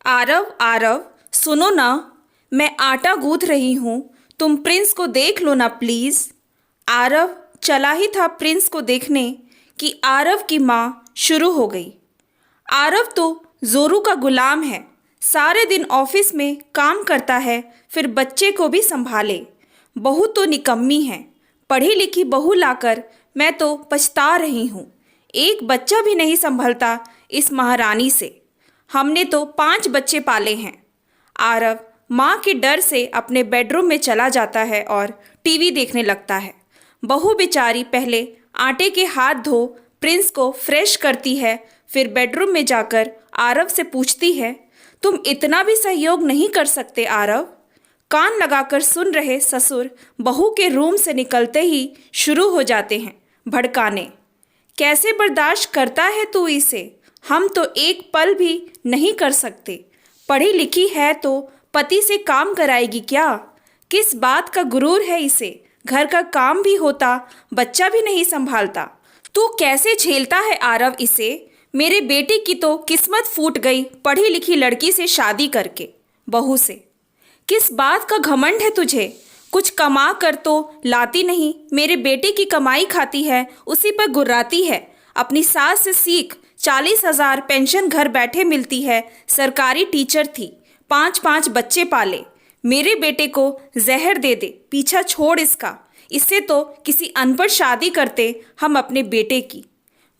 आरव आरव, सुनो ना, मैं आटा गूंथ रही हूँ, तुम प्रिंस को देख लो ना प्लीज़। आरव चला ही था प्रिंस को देखने कि आरव की माँ शुरू हो गई। आरव तो जोरू का गुलाम है, सारे दिन ऑफिस में काम करता है, फिर बच्चे को भी संभाले। बहू तो निकम्मी है, पढ़ी लिखी बहू लाकर मैं तो पछता रही हूँ। एक बच्चा भी नहीं संभलता इस महारानी से। हमने तो 5 बच्चे पाले हैं। आरव माँ के डर से अपने बेडरूम में चला जाता है और टीवी देखने लगता है। बहू बेचारी पहले आटे के हाथ धो प्रिंस को फ्रेश करती है, फिर बेडरूम में जाकर आरव से पूछती है, तुम इतना भी सहयोग नहीं कर सकते आरव? कान लगाकर सुन रहे ससुर बहू के रूम से निकलते ही शुरू हो जाते हैं भड़काने। कैसे बर्दाश्त करता है तू इसे? हम तो एक पल भी नहीं कर सकते। पढ़ी लिखी है तो पति से काम कराएगी क्या? किस बात का गुरूर है इसे? घर का काम भी होता, बच्चा भी नहीं संभालता। तू कैसे झेलता है आरव इसे? मेरे बेटे की तो किस्मत फूट गई पढ़ी लिखी लड़की से शादी करके। बहू से, किस बात का घमंड है तुझे? कुछ कमा कर तो लाती नहीं, मेरे बेटे की कमाई खाती है, उसी पर गुर्राती है। अपनी सास से सीख, 40,000 पेंशन घर बैठे मिलती है, सरकारी टीचर थी, 5-5 बच्चे पाले। मेरे बेटे को जहर दे दे, पीछा छोड़ इसका। इससे तो किसी अनपढ़ शादी करते हम अपने बेटे की।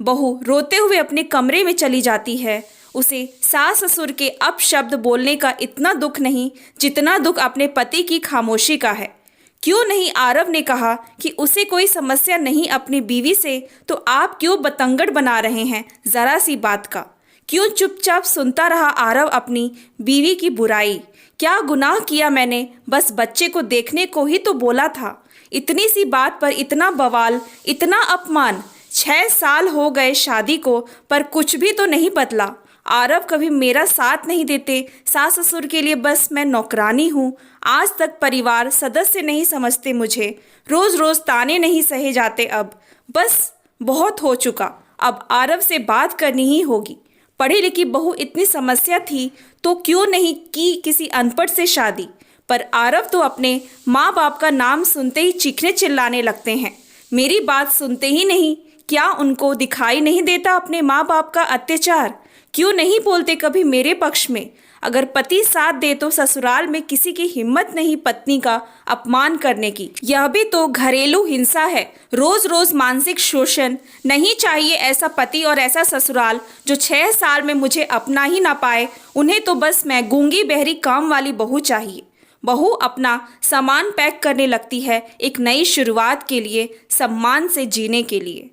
बहू रोते हुए अपने कमरे में चली जाती है। उसे सास ससुर के अपशब्द बोलने का इतना दुख नहीं जितना दुख अपने पति की खामोशी का है। क्यों नहीं आरव ने कहा कि उसे कोई समस्या नहीं अपनी बीवी से, तो आप क्यों बतंगड़ बना रहे हैं ज़रा सी बात का? क्यों चुपचाप सुनता रहा आरव अपनी बीवी की बुराई? क्या गुनाह किया मैंने? बस बच्चे को देखने को ही तो बोला था। इतनी सी बात पर इतना बवाल, इतना अपमान। 6 साल हो गए शादी को, पर कुछ भी तो नहीं बदला। आरव कभी मेरा साथ नहीं देते, सास ससुर के लिए बस मैं नौकरानी हूँ। आज तक परिवार सदस्य नहीं समझते मुझे। रोज़ रोज़ ताने नहीं सहे जाते अब। बस बहुत हो चुका, अब आरव से बात करनी ही होगी। पढ़ी लिखी बहू इतनी समस्या थी तो क्यों नहीं की किसी अनपढ़ से शादी? पर आरव तो अपने माँ बाप का नाम सुनते ही चीखने चिल्लाने लगते हैं। मेरी बात सुनते ही नहीं, क्या उनको दिखाई नहीं देता अपने माँ बाप का अत्याचार? क्यों नहीं बोलते कभी मेरे पक्ष में? अगर पति साथ दे तो ससुराल में किसी की हिम्मत नहीं पत्नी का अपमान करने की। यह भी तो घरेलू हिंसा है, रोज रोज मानसिक शोषण। नहीं चाहिए ऐसा पति और ऐसा ससुराल जो 6 साल में मुझे अपना ही ना पाए। उन्हें तो बस मैं गूंगी बहरी काम वाली बहू चाहिए। बहू अपना सामान पैक करने लगती है एक नई शुरुआत के लिए, सम्मान से जीने के लिए।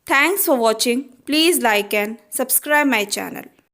Thanks for watching. Please like and subscribe my channel.